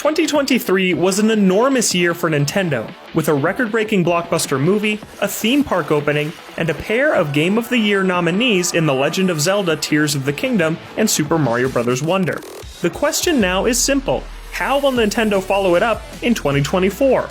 2023 was an enormous year for Nintendo, with a record-breaking blockbuster movie, a theme park opening, and a pair of Game of the Year nominees in The Legend of Zelda Tears of the Kingdom and Super Mario Bros. Wonder. The question now is simple: how will Nintendo follow it up in 2024?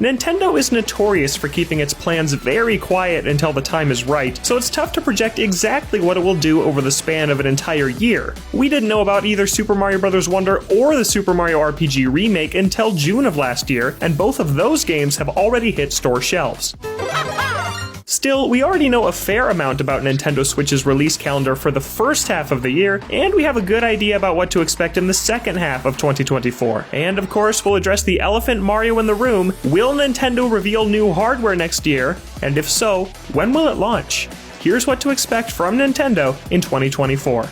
Nintendo is notorious for keeping its plans very quiet until the time is right, so it's tough to project exactly what it will do over the span of an entire year. We didn't know about either Super Mario Bros. Wonder or the Super Mario RPG remake until June of last year, and both of those games have already hit store shelves. Still, we already know a fair amount about Nintendo Switch's release calendar for the first half of the year, and we have a good idea about what to expect in the second half of 2024. And of course, we'll address the elephant Mario in the room: will Nintendo reveal new hardware next year? And if so, when will it launch? Here's what to expect from Nintendo in 2024.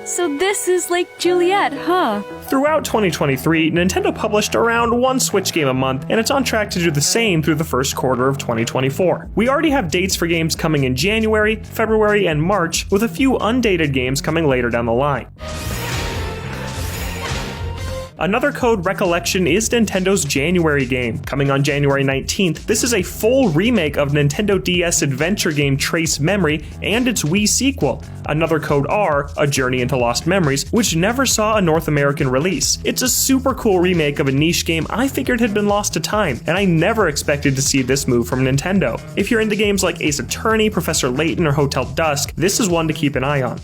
So this is Lake Juliet, huh? Throughout 2023, Nintendo published around one Switch game a month, and it's on track to do the same through the first quarter of 2024. We already have dates for games coming in January, February, and March, with a few undated games coming later down the line. Another code Recollection is Nintendo's January game. Coming on January 19th, this is a full remake of Nintendo DS adventure game Trace Memory and its Wii sequel. Another code R, A Journey into Lost Memories, which never saw a North American release. It's a super cool remake of a niche game I figured had been lost to time, and I never expected to see this move from Nintendo. If you're into games like Ace Attorney, Professor Layton, or Hotel Dusk, this is one to keep an eye on.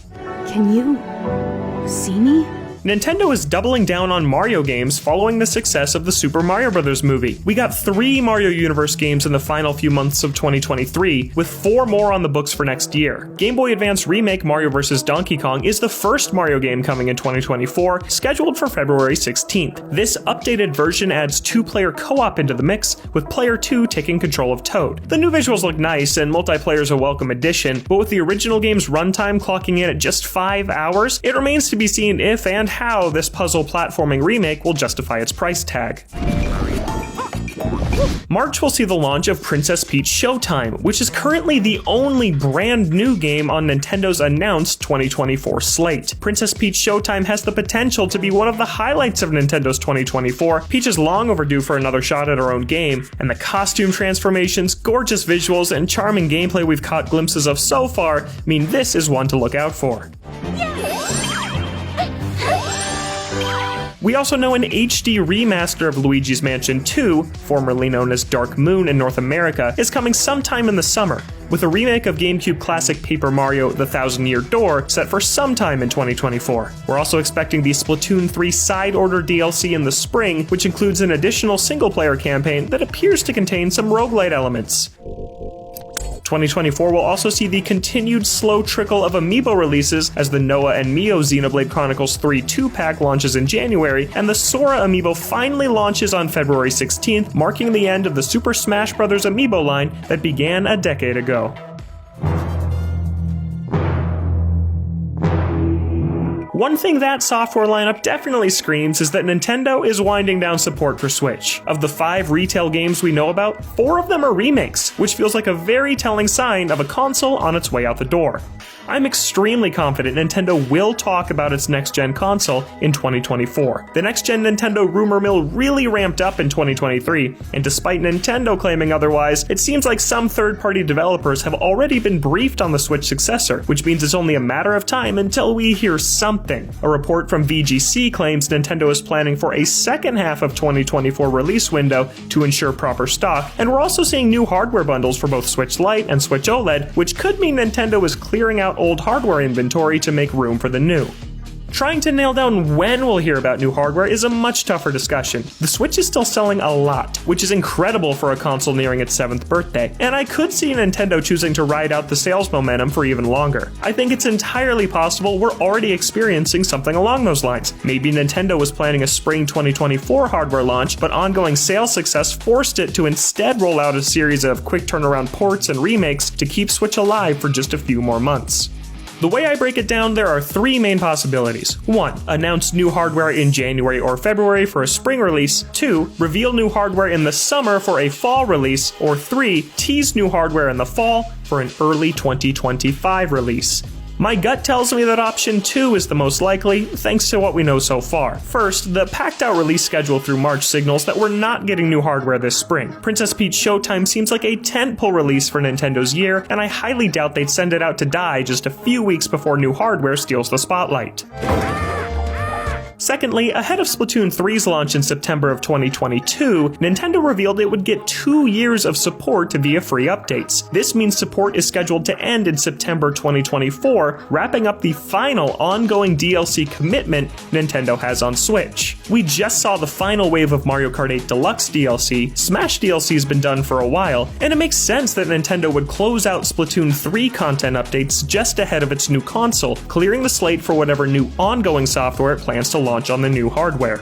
Can you see me? Nintendo is doubling down on Mario games following the success of the Super Mario Bros. Movie. We got 3 Mario Universe games in the final few months of 2023, with 4 more on the books for next year. Game Boy Advance remake Mario vs. Donkey Kong is the first Mario game coming in 2024, scheduled for February 16th. This updated version adds 2-player co-op into the mix, with player 2 taking control of Toad. The new visuals look nice, and multiplayer is a welcome addition, but with the original game's runtime clocking in at just 5 hours, it remains to be seen if and how this puzzle platforming remake will justify its price tag. March will see the launch of Princess Peach Showtime, which is currently the only brand new game on Nintendo's announced 2024 slate. Princess Peach Showtime has the potential to be one of the highlights of Nintendo's 2024. Peach is long overdue for another shot at her own game, and the costume transformations, gorgeous visuals, and charming gameplay we've caught glimpses of so far mean this is one to look out for. We also know an HD remaster of Luigi's Mansion 2, formerly known as Dark Moon in North America, is coming sometime in the summer, with a remake of GameCube classic Paper Mario: The Thousand Year Door set for sometime in 2024. We're also expecting the Splatoon 3 Side Order DLC in the spring, which includes an additional single-player campaign that appears to contain some roguelite elements. 2024 will also see the continued slow trickle of amiibo releases as the Noah and Mio Xenoblade Chronicles 3 2-pack launches in January, and the Sora amiibo finally launches on February 16th, marking the end of the Super Smash Bros. Amiibo line that began a decade ago. One thing that software lineup definitely screams is that Nintendo is winding down support for Switch. Of the 5 retail games we know about, 4 of them are remakes, which feels like a very telling sign of a console on its way out the door. I'm extremely confident Nintendo will talk about its next-gen console in 2024. The next-gen Nintendo rumor mill really ramped up in 2023, and despite Nintendo claiming otherwise, it seems like some third-party developers have already been briefed on the Switch successor, which means it's only a matter of time until we hear something. A report from VGC claims Nintendo is planning for a second half of 2024 release window to ensure proper stock, and we're also seeing new hardware bundles for both Switch Lite and Switch OLED, which could mean Nintendo is clearing out old hardware inventory to make room for the new. Trying to nail down when we'll hear about new hardware is a much tougher discussion. The Switch is still selling a lot, which is incredible for a console nearing its 7th birthday, and I could see Nintendo choosing to ride out the sales momentum for even longer. I think it's entirely possible we're already experiencing something along those lines. Maybe Nintendo was planning a spring 2024 hardware launch, but ongoing sales success forced it to instead roll out a series of quick turnaround ports and remakes to keep Switch alive for just a few more months. The way I break it down, there are 3 main possibilities. 1. Announce new hardware in January or February for a spring release. 2. Reveal new hardware in the summer for a fall release. Or 3. Tease new hardware in the fall for an early 2025 release. My gut tells me that option 2 is the most likely, thanks to what we know so far. First, the packed-out release schedule through March signals that we're not getting new hardware this spring. Princess Peach Showtime seems like a tentpole release for Nintendo's year, and I highly doubt they'd send it out to die just a few weeks before new hardware steals the spotlight. Secondly, ahead of Splatoon 3's launch in September of 2022, Nintendo revealed it would get 2 years of support via free updates. This means support is scheduled to end in September 2024, wrapping up the final ongoing DLC commitment Nintendo has on Switch. We just saw the final wave of Mario Kart 8 Deluxe DLC, Smash DLC has been done for a while, and it makes sense that Nintendo would close out Splatoon 3 content updates just ahead of its new console, clearing the slate for whatever new ongoing software it plans to launch on the new hardware.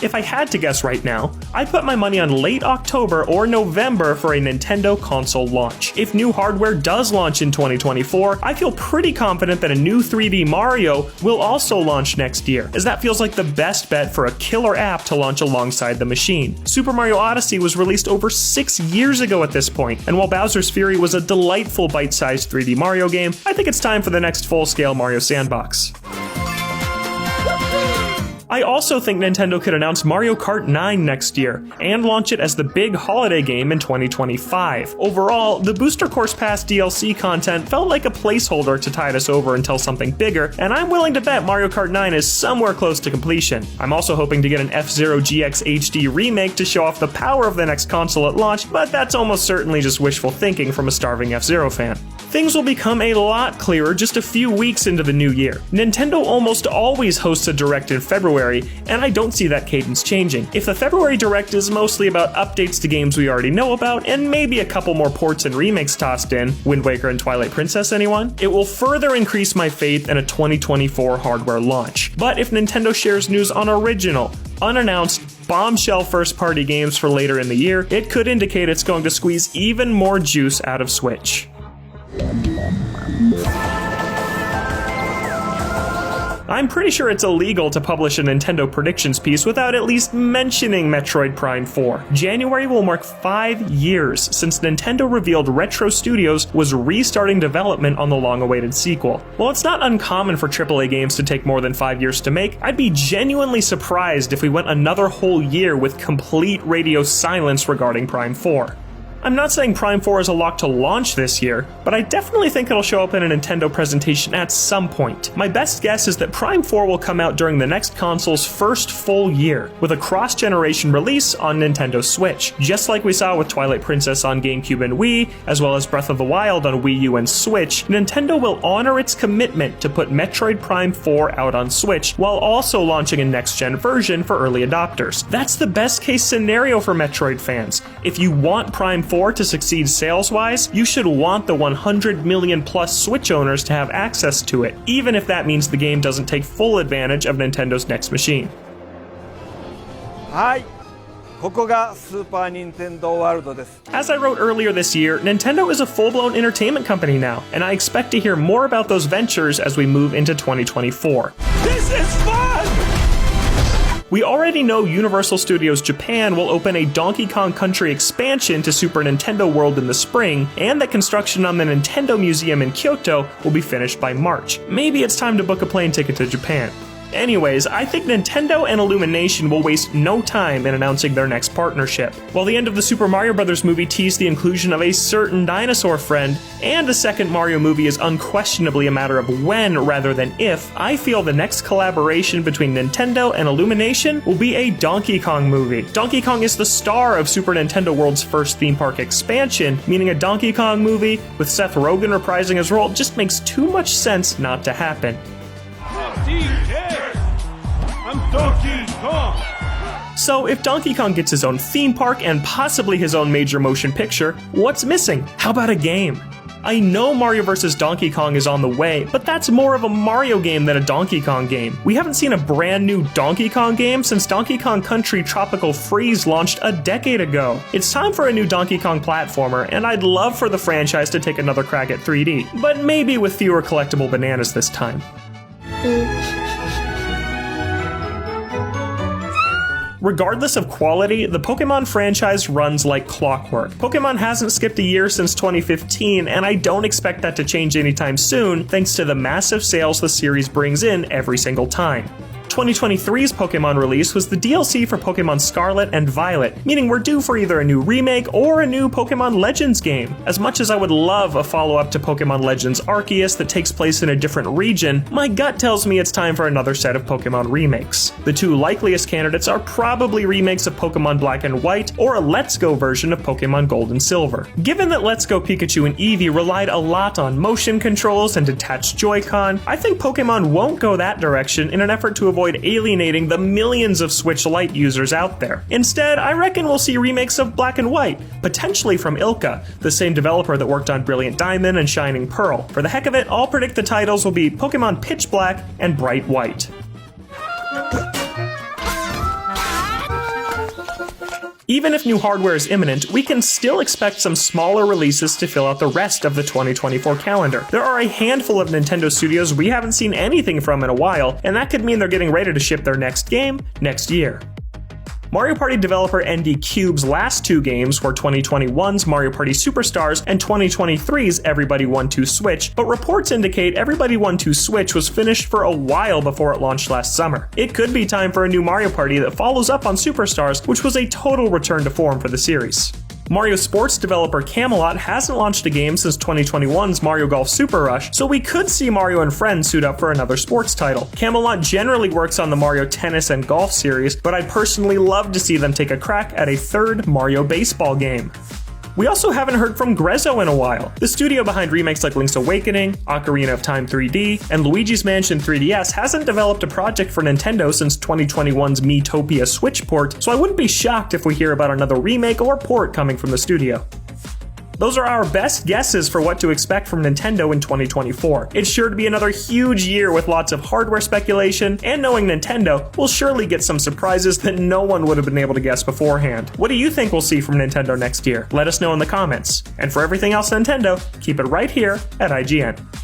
If I had to guess right now, I'd put my money on late October or November for a Nintendo console launch. If new hardware does launch in 2024, I feel pretty confident that a new 3D Mario will also launch next year, as that feels like the best bet for a killer app to launch alongside the machine. Super Mario Odyssey was released over 6 years ago at this point, and while Bowser's Fury was a delightful bite-sized 3D Mario game, I think it's time for the next full-scale Mario sandbox. I also think Nintendo could announce Mario Kart 9 next year, and launch it as the big holiday game in 2025. Overall, the Booster Course Pass DLC content felt like a placeholder to tide us over until something bigger, and I'm willing to bet Mario Kart 9 is somewhere close to completion. I'm also hoping to get an F-Zero GX HD remake to show off the power of the next console at launch, but that's almost certainly just wishful thinking from a starving F-Zero fan. Things will become a lot clearer just a few weeks into the new year. Nintendo almost always hosts a Direct in February, and I don't see that cadence changing. If the February Direct is mostly about updates to games we already know about, and maybe a couple more ports and remakes tossed in, Wind Waker and Twilight Princess anyone, it will further increase my faith in a 2024 hardware launch. But if Nintendo shares news on original, unannounced, bombshell first-party games for later in the year, it could indicate it's going to squeeze even more juice out of Switch. I'm pretty sure it's illegal to publish a Nintendo predictions piece without at least mentioning Metroid Prime 4. January will mark 5 years since Nintendo revealed Retro Studios was restarting development on the long-awaited sequel. While it's not uncommon for AAA games to take more than 5 years to make, I'd be genuinely surprised if we went another whole year with complete radio silence regarding Prime 4. I'm not saying Prime 4 is a lock to launch this year, but I definitely think it'll show up in a Nintendo presentation at some point. My best guess is that Prime 4 will come out during the next console's first full year, with a cross-generation release on Nintendo Switch. Just like we saw with Twilight Princess on GameCube and Wii, as well as Breath of the Wild on Wii U and Switch, Nintendo will honor its commitment to put Metroid Prime 4 out on Switch, while also launching a next-gen version for early adopters. That's the best-case scenario for Metroid fans. If you want Prime 4 to succeed sales-wise, you should want the 100 million plus Switch owners to have access to it, even if that means the game doesn't take full advantage of Nintendo's next machine. Hi. ここがスーパーニンテンドーワールドです. As I wrote earlier this year, Nintendo is a full-blown entertainment company now, and I expect to hear more about those ventures as we move into 2024. This is fun! We already know Universal Studios Japan will open a Donkey Kong Country expansion to Super Nintendo World in the spring, and that construction on the Nintendo Museum in Kyoto will be finished by March. Maybe it's time to book a plane ticket to Japan. Anyways, I think Nintendo and Illumination will waste no time in announcing their next partnership. While the end of the Super Mario Bros. Movie teased the inclusion of a certain dinosaur friend, and a second Mario movie is unquestionably a matter of when rather than if, I feel the next collaboration between Nintendo and Illumination will be a Donkey Kong movie. Donkey Kong is the star of Super Nintendo World's first theme park expansion, meaning a Donkey Kong movie with Seth Rogen reprising his role just makes too much sense not to happen. I'm Donkey Kong! So if Donkey Kong gets his own theme park and possibly his own major motion picture, what's missing? How about a game? I know Mario vs. Donkey Kong is on the way, but that's more of a Mario game than a Donkey Kong game. We haven't seen a brand new Donkey Kong game since Donkey Kong Country Tropical Freeze launched a decade ago. It's time for a new Donkey Kong platformer, and I'd love for the franchise to take another crack at 3D, but maybe with fewer collectible bananas this time. Regardless of quality, the Pokemon franchise runs like clockwork. Pokemon hasn't skipped a year since 2015, and I don't expect that to change anytime soon thanks to the massive sales the series brings in every single time. 2023's Pokemon release was the DLC for Pokemon Scarlet and Violet, meaning we're due for either a new remake or a new Pokemon Legends game. As much as I would love a follow-up to Pokemon Legends Arceus that takes place in a different region, my gut tells me it's time for another set of Pokemon remakes. The two likeliest candidates are probably remakes of Pokemon Black and White or a Let's Go version of Pokemon Gold and Silver. Given that Let's Go Pikachu and Eevee relied a lot on motion controls and detached Joy-Con, I think Pokemon won't go that direction in an effort to avoid alienating the millions of Switch Lite users out there. Instead, I reckon we'll see remakes of Black and White, potentially from Ilka, the same developer that worked on Brilliant Diamond and Shining Pearl. For the heck of it, I'll predict the titles will be Pokemon Pitch Black and Bright White. Even if new hardware is imminent, we can still expect some smaller releases to fill out the rest of the 2024 calendar. There are a handful of Nintendo studios we haven't seen anything from in a while, and that could mean they're getting ready to ship their next game next year. Mario Party developer ND Cube's last two games were 2021's Mario Party Superstars and 2023's Everybody 1-2 Switch, but reports indicate Everybody 1-2 Switch was finished for a while before it launched last summer. It could be time for a new Mario Party that follows up on Superstars, which was a total return to form for the series. Mario Sports developer Camelot hasn't launched a game since 2021's Mario Golf Super Rush, so we could see Mario and friends suit up for another sports title. Camelot generally works on the Mario Tennis and Golf series, but I'd personally love to see them take a crack at a third Mario baseball game. We also haven't heard from Grezzo in a while. The studio behind remakes like Link's Awakening, Ocarina of Time 3D, and Luigi's Mansion 3DS hasn't developed a project for Nintendo since 2021's Miitopia Switch port, so I wouldn't be shocked if we hear about another remake or port coming from the studio. Those are our best guesses for what to expect from Nintendo in 2024. It's sure to be another huge year with lots of hardware speculation, and knowing Nintendo, we'll surely get some surprises that no one would have been able to guess beforehand. What do you think we'll see from Nintendo next year? Let us know in the comments. And for everything else Nintendo, keep it right here at IGN.